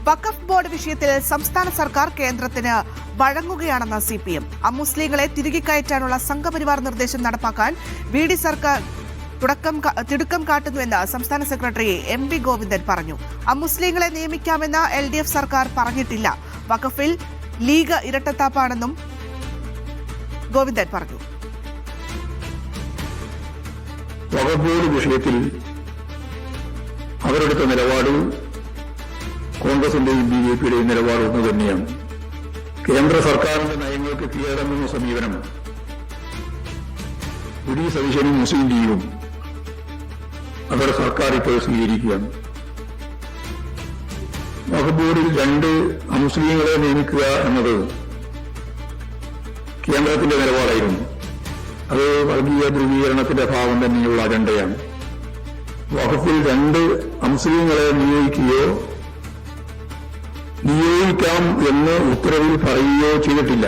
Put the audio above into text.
വഖഫ് board വിഷയത്തിൽ സംസ്ഥാന സർക്കാർ കേന്ദ്രത്തിന് വഴങ്ങുകയാണെന്ന CPM. അമുസ്ലിങ്ങളെ തിരികെ കയറ്റാനുള്ള സംഘപരിവാർ നിർദ്ദേശം നടപ്പാക്കാൻ VD സർക്കാർ തിടുക്കം കാട്ടുന്നുവെന്ന് സംസ്ഥാന സെക്രട്ടറി MV ഗോവിന്ദൻ പറഞ്ഞു. അമുസ്ലിങ്ങളെ നിയമിക്കാമെന്ന് LDF സർക്കാർ പറഞ്ഞിട്ടില്ല. വഖഫിൽ ലീഗ് ഇരട്ടത്താപ്പാണെന്നും ഗോവിന്ദൻ പറഞ്ഞു. വഖഫ് ബോർഡ് വിഷയത്തിൽ അവരെടുത്ത നിലപാട് കോൺഗ്രസിന്റെയും BJPയുടെയും നിലപാട് ഒന്ന് തന്നെയാണ്. കേന്ദ്ര സർക്കാരിന്റെ നയങ്ങൾക്ക് കീഴടങ്ങുന്ന സമീപനം VD സതീശനും മുസ്ലിം ലീഗും അവരുടെ സർക്കാർ ഇപ്പോൾ സ്വീകരിക്കുകയാണ്. വഖഫ് ബോർഡിൽ 2 അമുസ്ലിങ്ങളെ നിയമിക്കുക എന്നത് കേന്ദ്രത്തിന്റെ നിലപാടായിരുന്നു. അത് വർഗീയ ധ്രുവീകരണത്തിന്റെ ഭാഗം തന്നെയുള്ള അജണ്ടയാണ്. വഖഫിൽ 2 അമുസ്ലിങ്ങളെ നിയോഗിക്കാം എന്ന് ഉത്തരവിൽ പറയുകയോ ചെയ്തിട്ടില്ല.